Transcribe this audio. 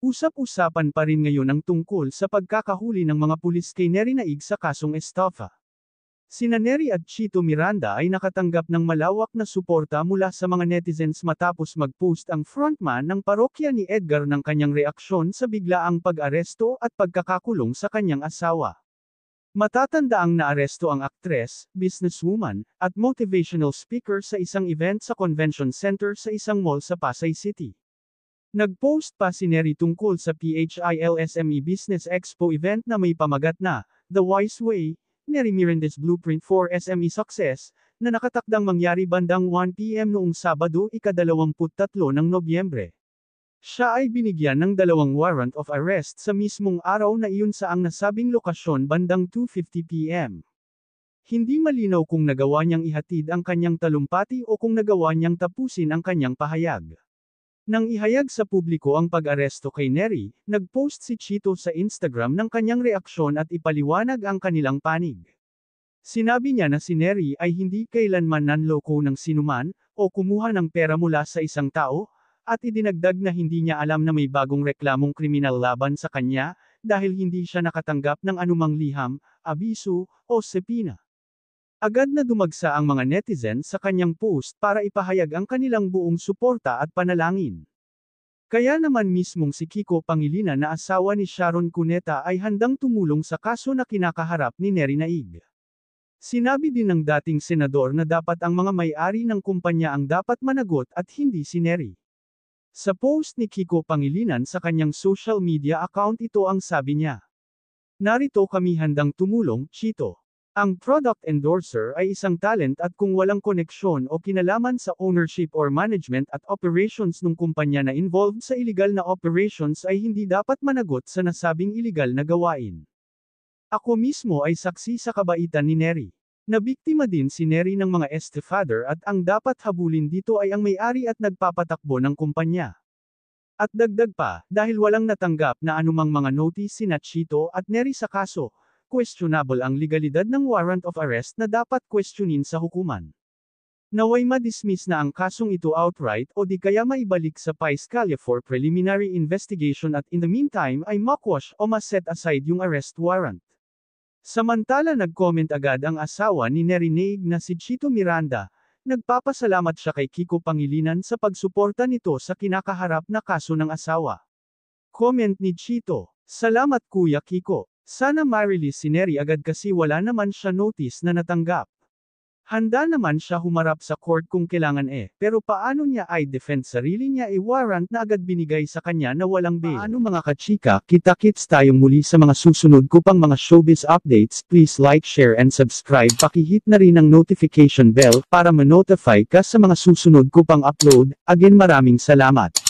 Usap-usapan pa rin ngayon ang tungkol sa pagkakahuli ng mga pulis kay Nery Naig sa kasong estafa. Sina Nery at Chito Miranda ay nakatanggap ng malawak na suporta mula sa mga netizens matapos mag-post ang frontman ng parokya ni Edgar ng kanyang reaksyon sa biglaang pag-aresto at pagkakakulong sa kanyang asawa. Matatandaang naaresto ang aktres, businesswoman, at motivational speaker sa isang event sa convention center sa isang mall sa Pasay City. Nag-post pa si Nery tungkol sa PHILSME Business Expo event na may pamagat na, The Wise Way, Nery Miranda's Blueprint for SME Success, na nakatakdang mangyari bandang 1 p.m. noong Sabado, ika-23 ng Nobyembre. Siya ay binigyan ng 2 warrant of arrest sa mismong araw na iyon sa ang nasabing lokasyon bandang 2:50 p.m. Hindi malinaw kung nagawa niyang ihatid ang kanyang talumpati o kung nagawa niyang tapusin ang kanyang pahayag. Nang ihayag sa publiko ang pag-aresto kay Nery, nag-post si Chito sa Instagram ng kanyang reaksyon at ipaliwanag ang kanilang panig. Sinabi niya na si Nery ay hindi kailanman nanloko ng sinuman, o kumuha ng pera mula sa isang tao, at idinagdag na hindi niya alam na may bagong reklamong kriminal laban sa kanya, dahil hindi siya nakatanggap ng anumang liham, abiso, o subpoena. Agad na dumagsa ang mga netizen sa kanyang post para ipahayag ang kanilang buong suporta at panalangin. Kaya naman mismong si Kiko Pangilinan na asawa ni Sharon Cuneta ay handang tumulong sa kaso na kinakaharap ni Nery Naig. Sinabi din ng dating senador na dapat ang mga may-ari ng kumpanya ang dapat managot at hindi si Nery. Sa post ni Kiko Pangilinan sa kanyang social media account ito ang sabi niya. Narito kami handang tumulong, Chito. Ang product endorser ay isang talent at kung walang koneksyon o kinalaman sa ownership or management at operations ng kumpanya na involved sa illegal na operations ay hindi dapat managot sa nasabing illegal na gawain. Ako mismo ay saksi sa kabaitan ni Nery. Nabiktima din si Nery ng mga estafador at ang dapat habulin dito ay ang may-ari at nagpapatakbo ng kumpanya. At dagdag pa, dahil walang natanggap na anumang mga notice sina Chito at Nery sa kaso, questionable ang legalidad ng warrant of arrest na dapat questionin sa hukuman. Naway ma-dismiss na ang kasong ito outright o di kaya maibalik sa Piscalya for preliminary investigation at in the meantime ay makwash o ma-set aside yung arrest warrant. Samantala nag-comment agad ang asawa ni Nery Naig na si Chito Miranda, nagpapasalamat siya kay Kiko Pangilinan sa pagsuporta nito sa kinakaharap na kaso ng asawa. Comment ni Chito, "Salamat Kuya Kiko. Sana ma-release si Nery agad kasi wala naman siya notice na natanggap. Handa naman siya humarap sa court kung kailangan pero paano niya i-defend sarili niya warrant na agad binigay sa kanya na walang bail?" Paano mga kachika, kita-kits tayong muli sa mga susunod ko pang mga showbiz updates. Please like, share and subscribe. Pakihit na rin ang notification bell para ma-notify ka sa mga susunod ko pang upload. Again maraming salamat.